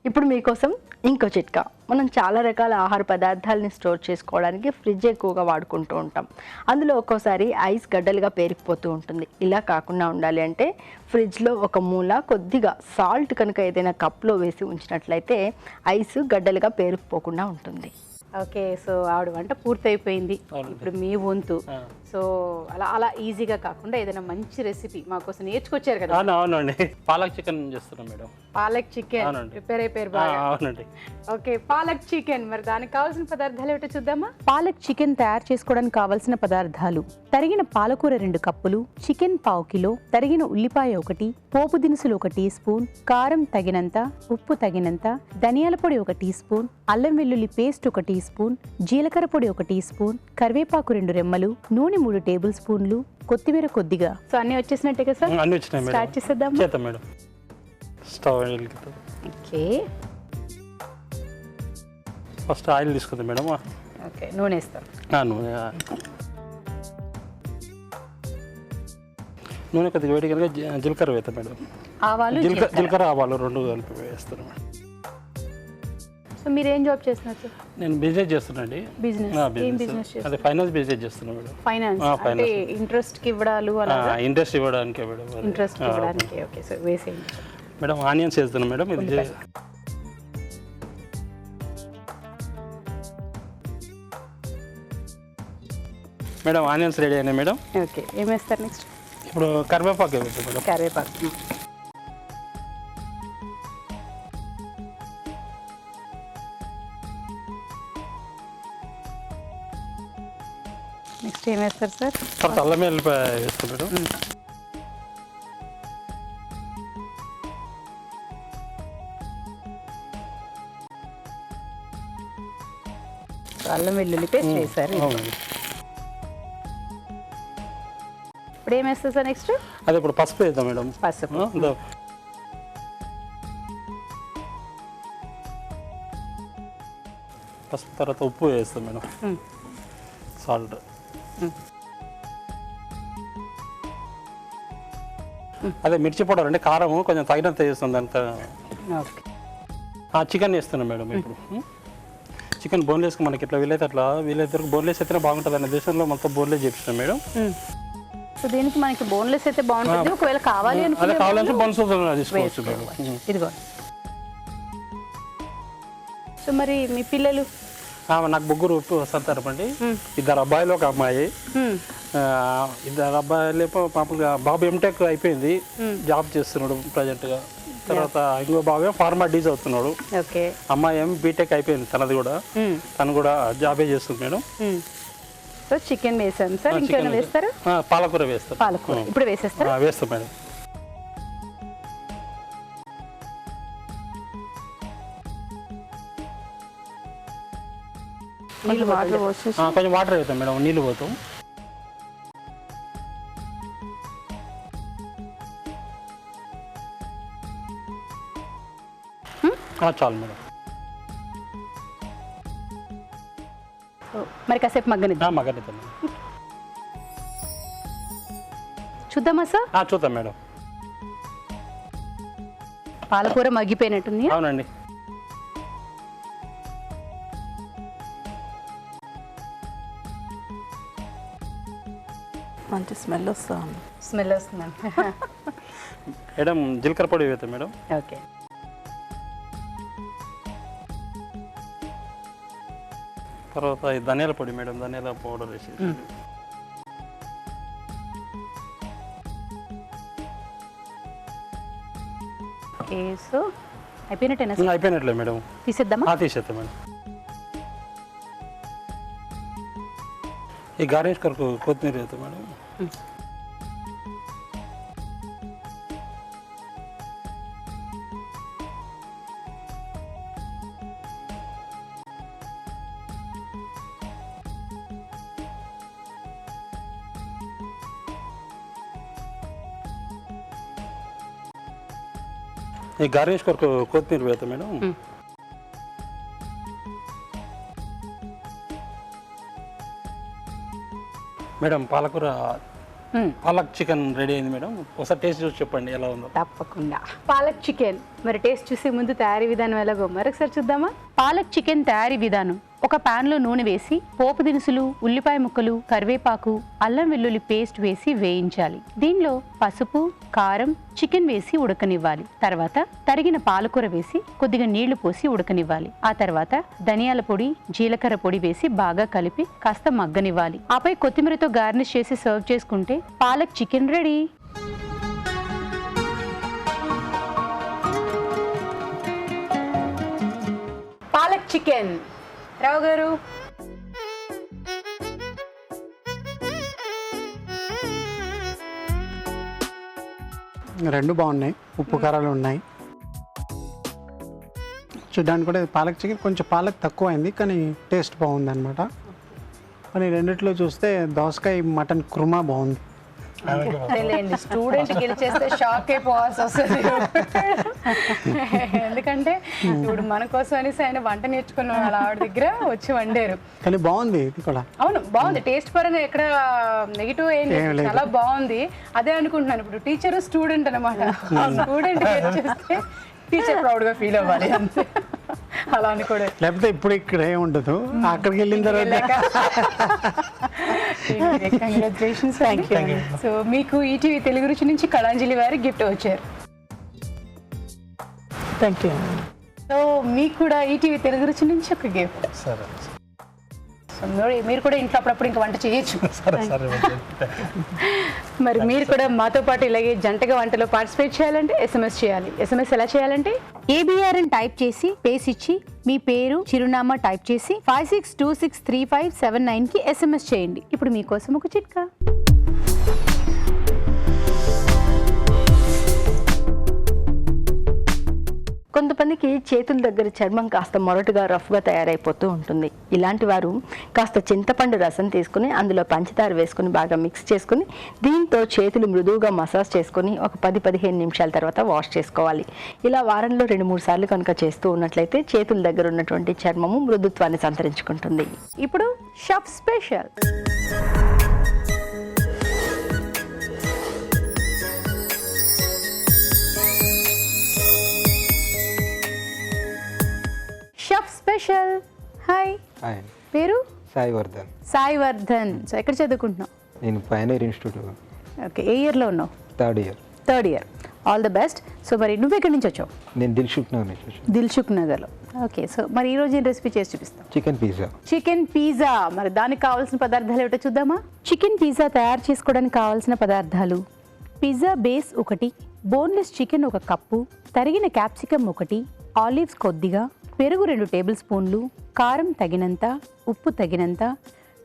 ఇప్పుడు మీకోసం ఇంకో చిట్కా. మనం చాలా రకాల ఆహార పదార్థాలని స్టోర్ చేసుకోవడానికి ఫ్రిడ్జ్ ఎక్కువగా వాడుకుంటూ ఉంటాం. అందులో ఒక్కోసారి ఐస్ గడ్డలుగా పేరుకుపోతూ ఉంటుంది. ఇలా కాకుండా ఉండాలి అంటే ఫ్రిడ్జ్లో ఒక మూల కొద్దిగా సాల్ట్ కనుక ఏదైనా కప్లో వేసి ఉంచినట్లయితే ఐస్ గడ్డలుగా పేరుకుపోకుండా ఉంటుంది. ఓకే, సో ఆవిడ వంట పూర్తయిపోయింది. ఇప్పుడు మీ వంతు. సో అలా అలా ఈజీగా కాకుండా ఏదైనా మంచి రెసిపీ మా కోసం నేర్చుకొచ్చారు కదా. అవునండి, పాలక్ చికెన్ చేస్తున్నాం మేడం. పాలక్ చికెన్ ప్రిపేర్ అయిపోయారు బాగా. అవునండి. Okay, palak chicken. మరి దానికి కావాల్సిన పదార్థాలు ఏమిటో చూద్దామా. పాలక్ చికెన్ తయారు చేసుకోవడానికి కావాల్సిన పదార్థాలు: తరిగిన పాలకూర 2 కప్పులు, చికెన్ 1/2 కిలో, తరిగిన ఉల్లిపాయ 1, పోపు దినుసులు 1 టీ స్పూన్, కారం తగినంత, ఉప్పు తగినంత, ధనియాల పొడి 1 టీ స్పూన్, అల్లం వెల్లుల్లి పేస్ట్ 1 టీ స్పూన్, జీలకర్ర పొడి 1 టీ స్పూన్, కరివేపాకు 2 రెమ్మలు, నూనె 3 టేబుల్ స్పూన్లు, కొత్తిమీర కొద్దిగా. సో అన్ని వచ్చేసినట్టే కదా సార్? అన్ని వచ్చినాయి మేడం. స్టార్ట్ చేసేద్దాం. చేద్దాం మేడం. స్టవ్ వెలిగిద్దాం. ఓకే ఫస్ట్ ఆయిల్ తీసుకుందాం మేడం. ఓకే, నూనె వేస్తాం. నూనె నూనె కొద్దిగా వేడి కనుక జీలకర్ర వేస్తాం మేడం. ఆవాలు, జీలకర్ర ఆవాలు 2 కలిపి వేస్తాను మేడం. సో మీరు ఏం జాబ్ చేస్తున్నారు సార్? నేను బిజినెస్ చేస్తున్నాండి. బిజినెస్. ఏం బిజినెస్ చేస్తారు? అదే ఫైనాన్స్ బిజినెస్ చేస్తున్నాను మేడం. ఫైనాన్స్ అంటే ఇంట్రెస్ట్ కి ఇవ్వడాలు అలా. ఇంట్రెస్ట్ ఇవ్వడానికి మేడం. ఇంట్రెస్ట్ ఇవ్వడానికి. ఓకే, సో వేసేయండి మేడం. ఆనియన్స్ వేస్తున్నాను మేడం. ఇది మేడం ఆనియన్స్ రెడీ అయినాయి మేడం. ఓకే, ఏం వేస్తారు నెక్స్ట్? ఇప్పుడు కరివేపాకు వేస్తాం మేడం. కరివేపాకు. నెక్స్ట్ ఏం వేస్తారు సార్? తర్వాత అల్లం వెల్లిపాయ వేస్తాం మేడం. అల్లం వెల్లుల్లి పేస్ట్ వేసారు. ఇప్పుడు ఏం వేస్తారు సార్ నెక్స్ట్? అదే ఇప్పుడు పసుపు వేద్దాం మేడం. పసుపు. పసుపు తర్వాత ఉప్పు వేస్తాం మేడం. సాల్ట్. అదే మిర్చి పౌడర్ అంటే కారం కొంచెం తగినంత వేస్తుంది అంత. చికెన్ వేస్తున్నాం మేడం. ఇప్పుడు చికెన్ బోన్లెస్ మనకి ఇట్లా వీలైతే అట్లా వీలైతే బోన్లెస్ అయితేనే బాగుంటుంది అనే దేశంలో మొత్తం బోన్లెస్ చేపిస్తాం మేడం. సో దీనికి మనకి బోన్లెస్ అయితే బాగుంటుంది. ఒకవేళ కావాలి అదే కావాలంటే బోన్స్ తీసుకోవచ్చు మేడం. ఇదిగో. సో మరి మీ పిల్లలు? నాకు 3 వస్తారండి. 2 అబ్బాయిలు 1 అమ్మాయి. 2 అబ్బాయిలు మామూలుగా బాబు ఎంటెక్ అయిపోయింది, జాబ్ చేస్తున్నాడు ప్రజెంట్గా. తర్వాత ఇంకో బాబు ఫార్మా డీజ్ అవుతున్నాడు. అమ్మాయి ఏం బీటెక్ అయిపోయింది తనది కూడా. తను కూడా జాబే చేస్తుంది మేడం. సో చికెన్ వేసాం సార్. ఇంకేమైనా వేస్తారా? పాలకూర వేస్తాం. పాలకూర ఇప్పుడు వేసేస్తారా? వేస్తాం మేడం. కొంచెం వాటర్ వేస్తాం మేడం. నీళ్ళు పోతాం. చాలు మేడం. సో మరి కాసేపు మగ్గనిద్దాం. మగ్గనిద్దాం మేడం. చూద్దామా సార్? చూద్దాం మేడం. పాలకూర మగ్గిపోయినట్టుంది. అవునండి. మంచి స్మెల్ వస్తుంది. స్మెల్ వస్తుందండి. మేడం జీలకర్ర పొడి వేస్తాం మేడం. ఓకే. తర్వాత ఈ ధనియాల పొడి మేడం, ధనియాల పౌడర్ వేసి. ఓకే, సో అయిపోయినట్టేనా సార్? అయిపోయినట్లే మేడం. తీసేద్దామా? తీసేద్దాం మేడం. ఈ గార్నిష్ కొరకు కొత్తిమీర వేస్తాం మేడం. ఈ గార్నిష్ కొరకు కొత్తిమీర వేస్తాం మేడం. మేడం పాలకూర పాలక్ చికెన్ రెడీ అయింది మేడం. ఒకసారి టేస్ట్ చూసి చెప్పండి ఎలా ఉందో. తప్పకుండా. పాలక్ చికెన్ మరి టేస్ట్ చూసే ముందు తయారీ విధానం ఎలాగో మరొకసారి చూద్దామా? పాలక్ చికెన్ తయారీ విధానం: ఒక ప్యాన్లో నూనె వేసి పోపు దినుసులు, ఉల్లిపాయ ముక్కలు, కరివేపాకు, అల్లం వెల్లుల్లి పేస్ట్ వేసి వేయించాలి. దీనిలో పసుపు, కారం, చికెన్ వేసి ఉడకనివ్వాలి. తర్వాత తరిగిన పాలకూర వేసి కొద్దిగా నీళ్లు పోసి ఉడకనివ్వాలి. ఆ తర్వాత ధనియాల పొడి, జీలకర్ర పొడి వేసి బాగా కలిపి కాస్త మగ్గనివ్వాలి. ఆపై కొత్తిమీరతో గార్నిష్ చేసి సర్వ్ చేసుకుంటే palak chicken ready. Palak chicken. Rao garu, రెండు బాగున్నాయి, ఉప్పు కారాలు ఉన్నాయి. చూడడానికి కూడా పాలక్ చికెన్ కొంచెం పాలక్ తక్కువ అయింది, కానీ టేస్ట్ బాగుంది అనమాట. కానీ రెండిట్లో చూస్తే దోసకాయ మటన్ కుర్మా బాగుంది. స్టూడెంట్ గెలిచేస్తే షాక్ అయిపోవాల్సి వస్తుంది. ఎందుకంటే ఇప్పుడు మన కోసం అనేసి ఆయన వంట నేర్చుకున్న వాళ్ళ ఆవిడ దగ్గర వచ్చి వండారు. కానీ బాగుంది ఇది కూడా. అవును, బాగుంది. టేస్ట్ పరంగా ఎక్కడ నెగిటివ్ ఏం లేదు, చాలా బాగుంది. అదే అనుకుంటున్నాను, ఇప్పుడు టీచర్ స్టూడెంట్ అనమాట. స్టూడెంట్ గెలిచేస్తే టీచర్ ప్రౌడ్ గా ఫీల్ అవ్వాలి అంతే. అలా అనుకోడు. లేకపోతే ఇప్పుడు ఇక్కడ ఏం ఉండదు, అక్కడికి వెళ్ళిన తర్వాత. కంగ్రాచులేషన్స్. సో మీకు ఈటీవీ తెలుగు రుచి నుంచి కళాంజలి వారి గిఫ్ట్ వచ్చారు. Thank you. సో మీకు కూడా ఈటీవీ తెలుగు రుచి నుంచి ఒక గిఫ్ట్. సరే మీరు కూడా ఇంట్లో అప్పుడప్పుడు ఇంకా వంట చేయొచ్చు. సరే. మరి మీరు కూడా మాతో పాటు ఇలాగే జంటగా వంటలో పార్టిసిపేట్ చేయాలంటే SMS చేయాలి. SMS ఎలా చేయాలంటే ABR అని టైప్ చేసి పేస్ ఇచ్చి మీ పేరు, చిరునామా టైప్ చేసి 56263579కి SMS చేయండి. ఇప్పుడు మీకోసం ఒక చిట్కా. కొంతమందికి చేతుల దగ్గర చర్మం కాస్త మొరటుగా రఫ్గా తయారైపోతూ ఉంటుంది. ఇలాంటి వారు కాస్త చింతపండు రసం తీసుకుని అందులో పంచదార వేసుకుని బాగా మిక్స్ చేసుకుని దీంతో చేతులు మృదువుగా మసాజ్ చేసుకుని ఒక 10-15 నిమిషాల తర్వాత వాష్ చేసుకోవాలి. ఇలా వారంలో 2-3 సార్లు కనుక చేస్తూ ఉన్నట్లయితే చేతుల దగ్గర ఉన్నటువంటి చర్మము మృదుత్వాన్ని సంతరించుకుంటుంది. ఇప్పుడు chef special. Chef special. Hi, పేరు? సాయి వర్ధన్. సాయి వర్ధన్. సో ఎక్కడ చదువుకుంటున్నావు? నేను పైనీర్ ఇన్స్టిట్యూట్. ఓకే, ఏ ఇయర్లో ఉన్నావు? Third year. All the best. So మరి నువ్వు ఎక్కడి నుంచి వచ్చావు? నేను దిల్సుఖ్ నగర్ నుంచి వచ్చాను. దిల్సుఖ్ నగర్లో. ఓకే, సో మరి ఈరోజు ఏం రెసిపీ చేసి చూపిస్తాం? Chicken pizza. మరి దానికి కావాల్సిన పదార్థాలు ఏమిటో చూద్దామా? చికెన్ పిజ్జా తయారు చేసుకోవడానికి కావాల్సిన పదార్థాలు: pizza base 1, boneless chicken 1 cup, తరిగిన క్యాప్సికమ్ 1, ఆలివ్స్ కొద్దిగా, పెరుగు 2 టేబుల్ స్పూన్లు, కారం తగినంత, ఉప్పు తగినంత,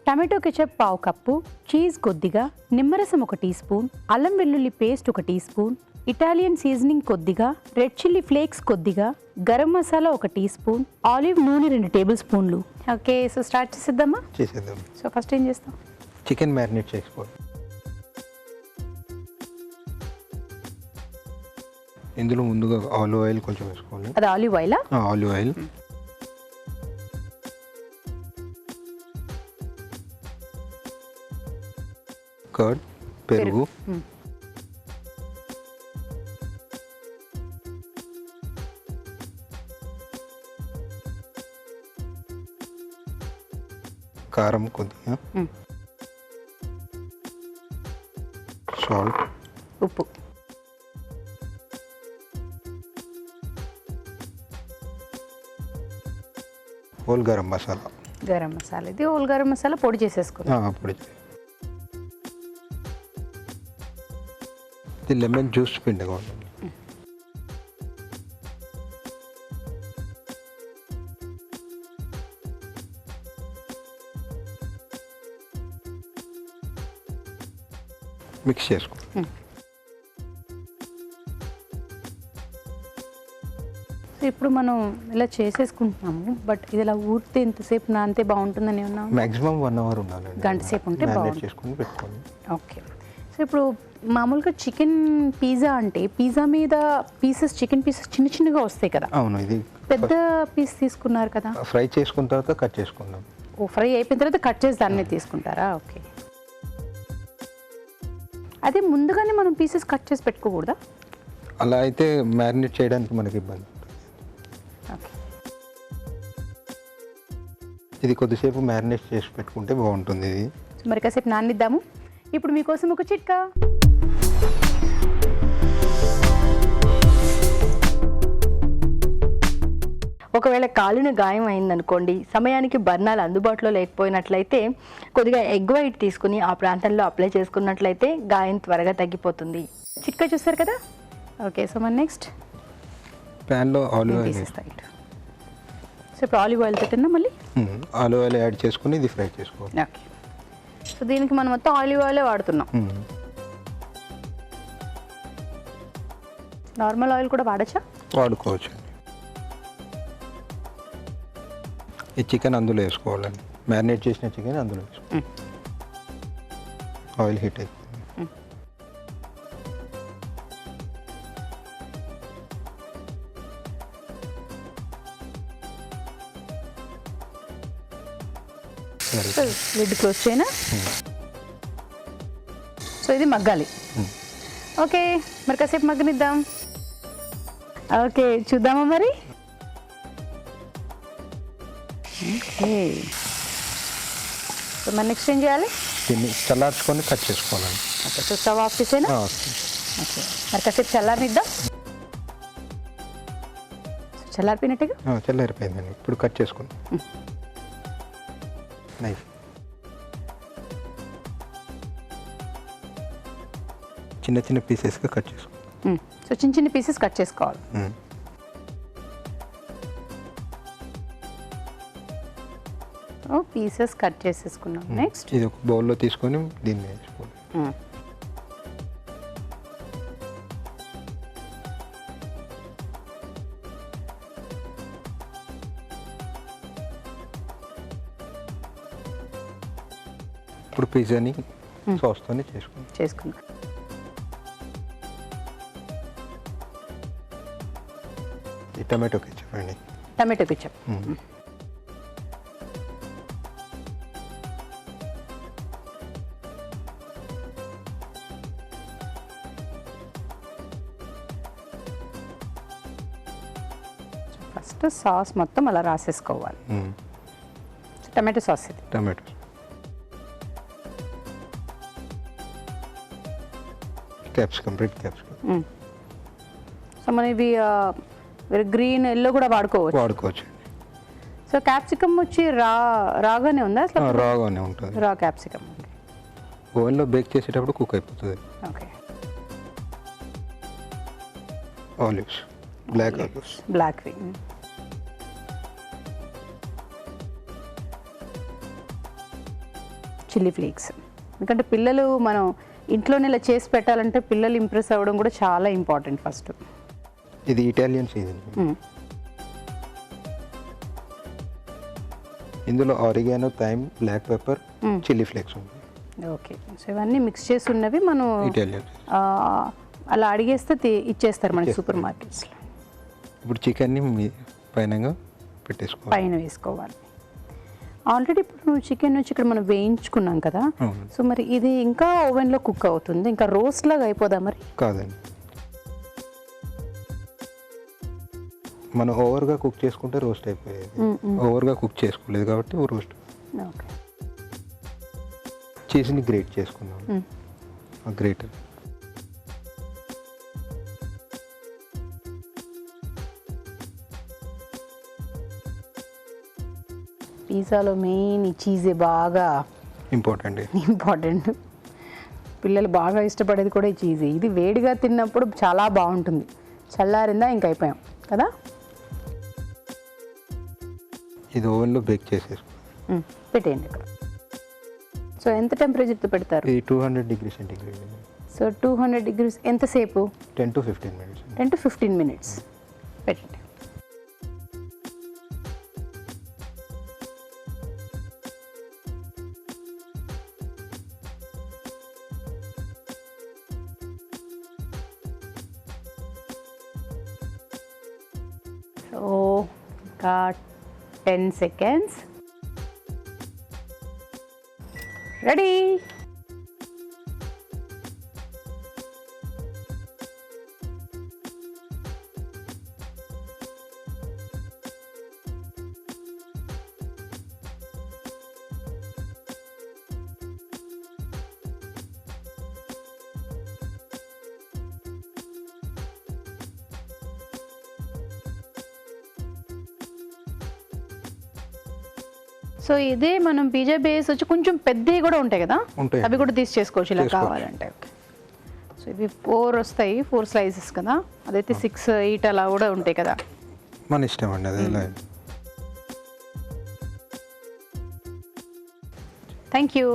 టమాటో కెచప్ 1/2 కప్పు, చీజ్ కొద్దిగా, నిమ్మరసం 1 టీ స్పూన్, అల్లం వెల్లుల్లి paste 1 teaspoon, Italian seasoning కొద్దిగా, రెడ్ చిల్లీ ఫ్లేక్స్ కొద్దిగా, garam masala 1 teaspoon, olive నూనె 2 టేబుల్ స్పూన్లు. ఓకే, సో స్టార్ట్ చేసేద్దామా? చేసేద్దాం. సో ఫస్ట్ ఏం చేస్తాం? చికెన్ మ్యారినేట్ చేసుకోవాలి. ఇందులో ముందుగా ఆలివ్ ఆయిల్ కొంచెం వేసుకోవాలి. అది ఆలివ్ ఆయిలా? ఆలివ్ ఆయిల్, కర్డ్, పెరుగు, కారం కొద్దిగా, సాల్ట్, ఉప్పు. హోల్ గరం మసాలా. గరం మసాలా, ఇది హోల్ గరం మసాలా పొడి చేసేసుకున్నాం. పొడి. ఇది లెమన్ జ్యూస్ పిండిగా ఉంటుంది. మిక్స్ చేసుకో. ఇప్పుడు మనం ఇలా చేసేసుకుంటున్నాము, బట్ ఇది ఇలా ఊరితే ఎంతసేపు నానితే బాగుంటుందని ఉన్నాము? మాక్సిమం 1 hour ఉండాలి. గంట సేపు ఉంటే బాగుంటుంది. చేసుకుని పెట్టుకోండి. ఓకే. సో ఇప్పుడు మామూలుగా చికెన్ పిజ్జా అంటే పిజ్జా మీద పీసెస్, చికెన్ పీసెస్ చిన్న చిన్నగా వస్తాయి కదా? అవును. ఇది పెద్ద పీస్ తీసుకున్నారు కదా? ఫ్రై చేసుకున్న తర్వాత కట్ చేసుకుందాం. ఓ, ఫ్రై అయిపోయిన తర్వాత కట్ చేసి దాన్ని తీసుకుంటారా? ఓకే. అదే ముందుగానే మనం పీసెస్ కట్ చేసి పెట్టుకోకూడదా? అలా అయితే మ్యారినేట్ చేయడానికి మనకి ఇబ్బంది. ఓకే. ఇది కొద్దిసేపు మ్యారినేట్ చేసి పెట్టుకుంటే బాగుంటుంది. ఇది మరి కాసేపు నానిద్దాము. ఇప్పుడు మీకోసం ఒక చిట్కా. ఒకవేళ కాలున గాయం అయిందనుకోండి, సమయానికి బర్నాలు అందుబాటులో లేకపోయినట్లయితే కొద్దిగా ఎగ్ వైట్ తీసుకుని ఆ ప్రాంతంలో అప్లై చేసుకున్నట్లయితే గాయం త్వరగా తగ్గిపోతుంది. చిట్కా చూస్తారు కదా? ఓకే. సో మన నెక్స్ట్ ప్యాన్లో ఆలివ్ ఆయిల్. సో ఇప్పుడు ఆలివ్ ఆయిల్ పెట్టినా మళ్ళీ ఆలివ్ ఆయిల్ యాడ్ చేసుకుని ఇది ఫ్రై చేసుకోవాలి. ఓకే. సో దీనికి మనం మొత్తం ఆలివ్ ఆయిలే వాడుతున్నాం. నార్మల్ ఆయిల్ కూడా వాడచ్చా? వాడుకోవచ్చు. ఈ చికెన్ అందులో వేసుకోవాలండి. మ్యారినేట్ చేసిన చికెన్ అందులో వేసుకోవాలి. ఆయిల్ హీట్ అయిపోయింది. లిడ్ క్లోజ్ చేయనా? సో ఇది మగ్గాలి. ఓకే, మరి కాసేపు మగ్గనిద్దాం. ఓకే, చూద్దామా మరి? ఓకే. సో మరి నెక్స్ట్ ఏం చేయాలి? దీన్ని చల్లార్చుకొని కట్ చేసుకోవాలండి. ఓకే. సో స్టవ్ ఆఫ్ చేసేనా? ఓకే. మరి కాసేపు చల్లారనిద్దాం. చల్లారిపోయినట్టుగా? చల్లారిపోయిందండి. ఇప్పుడు కట్ చేసుకుందాం. నైఫ్. చిన్న చిన్న పీసెస్గా కట్ చేసుకోవాలి. సో చిన్న చిన్న పీసెస్ కట్ చేసుకోవాలి. పీసెస్ కట్ చేసేసుకున్నాం. నెక్స్ట్ ఇది ఒక బౌల్లో తీసుకొని దీన్ని వేసుకోవాలి. ఇప్పుడు పిజ్జాని సాస్తోనే చేసుకుందాం. ఈ టమాటో కెచప్ అండి. Tomato ketchup. ఫస్ట్ సాస్ మొత్తం అలా రాసేసుకోవాలి. టమాటో సాస్ ఇది. Tomato capsicum, red capsicum. So మనం ఇవి గ్రీన్, ఎల్లో కూడా వాడుకోవచ్చు. సో క్యాప్సికమ్ వచ్చి రాగానే ఉందా? రాగానే ఉంటుంది. రా క్యాప్సికమ్ ఓవెన్లో బేక్ చేసేటప్పుడు కుక్ అయిపోతుంది. Okay. Olives, black olives. Black chilli flakes. ఎందుకంటే పిల్లలు మనం ఇంట్లోనే ఇలా చేసి పెట్టాలంటే పిల్లలు ఇంప్రెస్ అవ్వడం కూడా చాలా ఇంపార్టెంట్ ఫస్ట్. ఇది ఇటాలియన్ సీజన్. ఇందులో oregano, thyme, black pepper, chilli flakes ఉంది. ఓకే. సో ఇవన్నీ మిక్స్ చేసి ఉన్నవి మనం ఇటాలియన్ అలా అడిగేస్తే ఇచ్చేస్తారు మనకి సూపర్ మార్కెట్స్లో. ఇప్పుడు చికెన్ని మీ పైన పెట్టేసుకోవాలి, పైన వేసుకోవాలి. ఆల్రెడీ ఇప్పుడు చికెన్ వచ్చి ఇక్కడ మనం వేయించుకున్నాం కదా, అవును. సో మరి ఇది ఇంకా ఓవెన్లో కుక్ అవుతుంది, ఇంకా రోస్ట్ లాగా అయిపోదా మరి? కాదండి, మనం ఓవర్గా కుక్ చేసుకుంటే రోస్ట్ అయిపోయేది. ఓవర్గా కుక్ చేసుకోలేదు కాబట్టి రోస్ట్. ఓకే, చీజ్ని గ్రేట్ చేసుకున్నాం, గ్రేటర్. పిజ్జాలో మెయిన్ ఈ చీజే బాగా ఇంపార్టెంట్. పిల్లలు బాగా ఇష్టపడేది కూడా ఈ చీజే. ఇది వేడిగా తిన్నప్పుడు చాలా బాగుంటుంది, చల్లారిందా ఇంకా అయిపోయాం కదా. ఇది ఓవెన్లో బేక్ చేసేసుకో, పెట్టేయండి ఇక్కడ. సో ఎంత టెంపరేచర్తో పెడతారు? ఇది 200 degrees సెంటిగ్రేడ్. సో 200 degrees ఎంతసేపు? 10 to 15 minutes. 10 to 15 minutes పెట్టండి. సో ఇంకా 10 seconds. రెడీ. సో ఇదే మనం పిజ్జా బేస్ వచ్చి కొంచెం పెద్దవి కూడా ఉంటాయి కదా, ఉంటాయి. అవి కూడా తీసి చేసుకోవచ్చు ఇలా చేసుకోవచ్చు. కావాలంటే. ఓకే, సో ఇవి 4 వస్తాయి, 4 slices కదా, అదైతే 6, 8 అలా కూడా ఉంటాయి కదా. మన ఇష్టం అండి అది. ఎలా థ్యాంక్ యూ.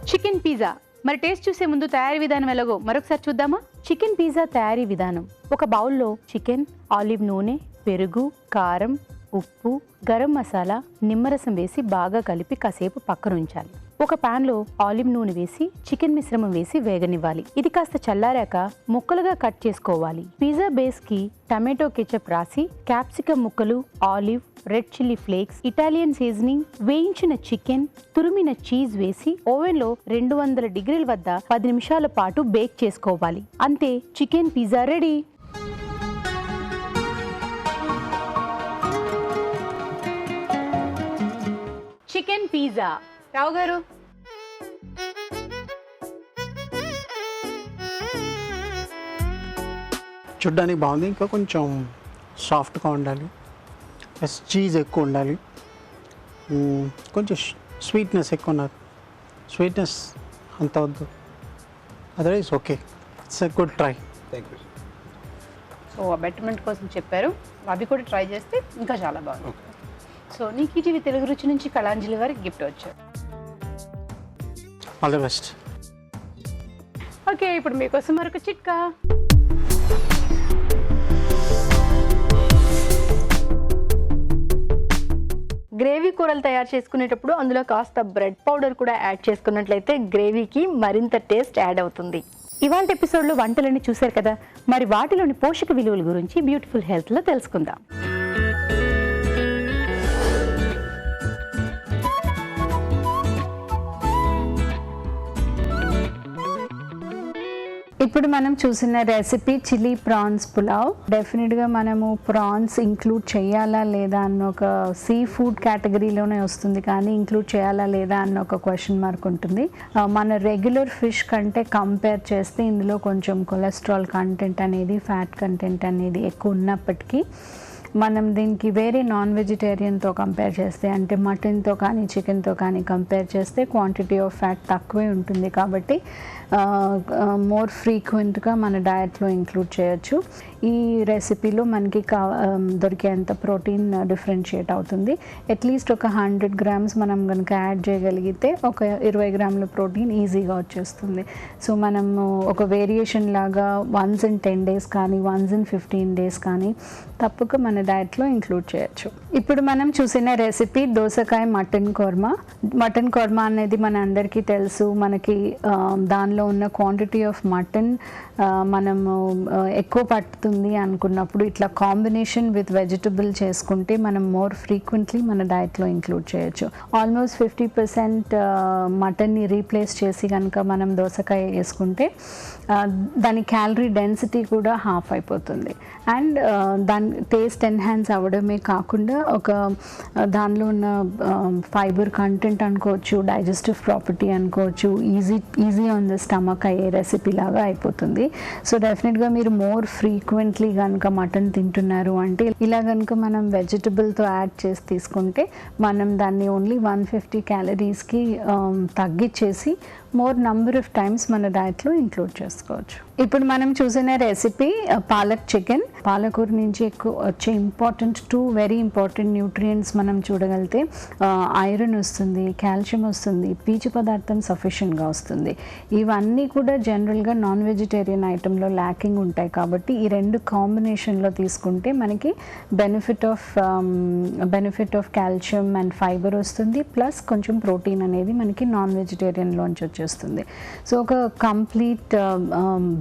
చికెన్ పిజ్జా మరి టేస్ట్ చూసే ముందు తయారీ విధానం ఎలాగో మరొకసారి చూద్దామా? చికెన్ పిజ్జా తయారీ విధానం: ఒక బౌల్లో చికెన్, ఆలివ్ నూనె, పెరుగు, కారం, ఉప్పు, గరం మసాలా, నిమ్మరసం వేసి బాగా కలిపి కాసేపు పక్కన ఉంచాలి. ఒక పాన్లో ఆలివ్ నూనె వేసి చికెన్ మిశ్రమం వేసి వేగనివ్వాలి. ఇది కాస్త చల్లారాక ముక్కలుగా కట్ చేసుకోవాలి. పిజ్జా బేస్ కి టమాటో కెచప్ రాసి క్యాప్సికమ్ ముక్కలు, olive, red chilli flakes, Italian seasoning, వేయించిన చికెన్, తురిమిన చీజ్ వేసి ఓవెన్లో 200 degrees వద్ద 10 నిమిషాల పాటు బేక్ చేసుకోవాలి. అంతే, chicken pizza ready. Chicken pizza. Rao garu, చూడ్డానికి బాగుంది, ఇంకా కొంచెం సాఫ్ట్గా ఉండాలి, ప్లస్ చీజ్ ఎక్కువ ఉండాలి, కొంచెం స్వీట్నెస్ ఎక్కువ ఉన్నది. స్వీట్నెస్ అంత వద్దు, otherwise okay, it's a good try. So betterment కోసం చెప్పారు, అవి కూడా ట్రై చేస్తే ఇంకా చాలా బాగుంది. సో నీకు టీవీ తెలుగు రుచి నుంచి కళాంజలి వారికి గిఫ్ట్ వచ్చారు. All the best. ఓకే, ఇప్పుడు మీకోసం మరొక చిట్కా. గ్రేవీ కూరలు తయారు చేసుకునేటప్పుడు అందులో కాస్త బ్రెడ్ పౌడర్ కూడా యాడ్ చేసుకున్నట్లయితే గ్రేవీకి మరింత టేస్ట్ యాడ్ అవుతుంది. ఇవాళ ఎపిసోడ్లో వంటలన్నీ చూశారు కదా, మరి వాటిలోని పోషక విలువల గురించి బ్యూటిఫుల్ హెల్త్లో తెలుసుకుందాం. ఇప్పుడు మనం చూసిన రెసిపీ చిల్లీ ప్రాన్స్ పులావ్. డెఫినెట్గా మనము ప్రాన్స్ ఇంక్లూడ్ చేయాలా లేదా అన్న ఒక సీ ఫుడ్ కేటగిరీలోనే వస్తుంది, కానీ ఇంక్లూడ్ చేయాలా లేదా అన్న ఒక క్వశ్చన్ మార్క్ ఉంటుంది. మన రెగ్యులర్ ఫిష్ కంటే కంపేర్ చేస్తే ఇందులో కొంచెం కొలెస్ట్రాల్ కంటెంట్ అనేది, ఫ్యాట్ కంటెంట్ అనేది ఎక్కువ ఉన్నప్పటికీ మనం దీనికి వేరే నాన్ వెజిటేరియన్తో కంపేర్ చేస్తే, అంటే మటన్తో కానీ చికెన్తో కానీ కంపేర్ చేస్తే క్వాంటిటీ ఆఫ్ ఫ్యాట్ తక్కువే ఉంటుంది. కాబట్టి మోర్ ఫ్రీక్వెంట్గా మన డయట్లో ఇంక్లూడ్ చేయొచ్చు. ఈ రెసిపీలో మనకి దొరికేంత ప్రోటీన్ డిఫరెన్షియేట్ అవుతుంది. అట్లీస్ట్ ఒక 100 grams మనం కనుక యాడ్ చేయగలిగితే ఒక 20 grams ప్రోటీన్ ఈజీగా వచ్చేస్తుంది. సో మనము ఒక వేరియేషన్ లాగా వన్స్ ఇన్ 10 days కానీ వన్స్ ఇన్ 15 days కానీ తప్పక మన డయట్లో ఇంక్లూడ్ చేయొచ్చు. ఇప్పుడు మనం చూసిన రెసిపీ దోసకాయ మటన్ కోర్మా. మటన్ కోర్మా అనేది మన అందరికీ తెలుసు. మనకి దానిలో ఉన్న క్వాంటిటీ ఆఫ్ మటన్ మనము ఎక్కువ పట్టుతుంది అనుకున్నప్పుడు ఇట్లా కాంబినేషన్ విత్ వెజిటబుల్ చేసుకుంటే మనం మోర్ ఫ్రీక్వెంట్లీ మన డైట్లో ఇంక్లూడ్ చేయొచ్చు. ఆల్మోస్ట్ 50% మటన్ని రీప్లేస్ చేసి కనుక మనం దోసకాయ వేసుకుంటే దాని క్యాలరీ డెన్సిటీ కూడా హాఫ్ అయిపోతుంది. అండ్ దాని టేస్ట్ ఎన్హాన్స్ అవ్వడమే కాకుండా ఒక దానిలో ఉన్న ఫైబర్ కంటెంట్ అనుకోవచ్చు, డైజెస్టివ్ ప్రాపర్టీ అనుకోవచ్చు, ఈజీ ఆన్ ద స్టమక్ అయ్యే రెసిపీ లాగా అయిపోతుంది. సో డెఫినెట్గా మీరు మోర్ ఫ్రీక్వెంట్లీ కనుక మటన్ తింటున్నారు అంటే ఇలా కనుక మనం వెజిటబుల్తో యాడ్ చేసి తీసుకుంటే మనం దాన్ని ఓన్లీ 150 క్యాలరీస్కి తగ్గించేసి మోర్ నంబర్ ఆఫ్ టైమ్స్ మన డైట్లో ఇంక్లూడ్ చేసుకోవచ్చు. ఇప్పుడు మనం చూసిన రెసిపీ పాలక్ చికెన్. పాలకూర నుంచి ఎక్కువ వచ్చే ఇంపార్టెంట్ 2 వెరీ ఇంపార్టెంట్ న్యూట్రియంట్స్ మనం చూడగలిగితే ఐరన్ వస్తుంది, కాల్షియం వస్తుంది, పీచు పదార్థం సఫిషియెంట్గా వస్తుంది. ఇవన్నీ కూడా జనరల్గా నాన్ వెజిటేరియన్ ఐటెంలో ల్యాకింగ్ ఉంటాయి. కాబట్టి ఈ 2 కాంబినేషన్లో తీసుకుంటే మనకి benefit of calcium and fibre వస్తుంది, ప్లస్ కొంచెం ప్రోటీన్ అనేది మనకి నాన్ వెజిటేరియన్లోంచి వచ్చేస్తుంది. సో ఒక కంప్లీట్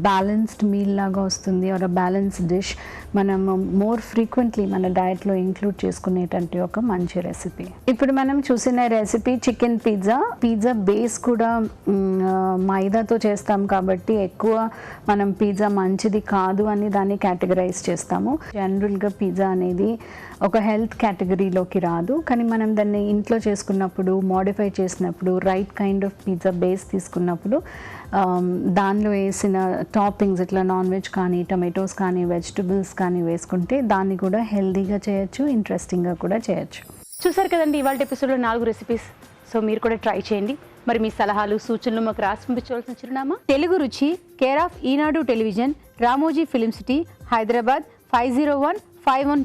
బ్యాలెన్స్డ్ మీల్ లాగా వస్తుంది, ఆర్ బ్యాలెన్స్డ్ డిష్ మనం మోర్ ఫ్రీక్వెంట్లీ మన డైట్లో ఇంక్లూడ్ చేసుకునేటువంటి ఒక మంచి రెసిపీ. ఇప్పుడు మనం చూసిన recipe chicken pizza. Pizza base కూడా మైదాతో చేస్తాం కాబట్టి ఎక్కువ మనం పిజ్జా మంచిది కాదు అని దాన్ని కేటగరైజ్ చేస్తాము. జనరల్గా పిజ్జా అనేది ఒక హెల్త్ కేటగిరీలోకి రాదు, కానీ మనం దాన్ని ఇంట్లో చేసుకున్నప్పుడు, మోడిఫై చేసినప్పుడు, right kind of pizza base తీసుకున్నప్పుడు దానిలో వేసిన టాపింగ్స్ ఇట్లా నాన్ వెజ్ కానీ, టమాటోస్ కానీ, వెజిటబుల్స్ కానీ వేసుకుంటే దాన్ని కూడా హెల్తీగా చేయొచ్చు, ఇంట్రెస్టింగ్గా కూడా చేయొచ్చు. చూసారు కదండి ఇవాళ ఎపిసోడ్లో 4 రెసిపీస్. సో మీరు కూడా ట్రై చేయండి. మరి మీ సలహాలు, సూచనలు మాకు రాసి పంపించవలసిన చిరునామా తెలుగు రుచి, care of Eenadu television, Ramoji film city, Hyderabad 501512.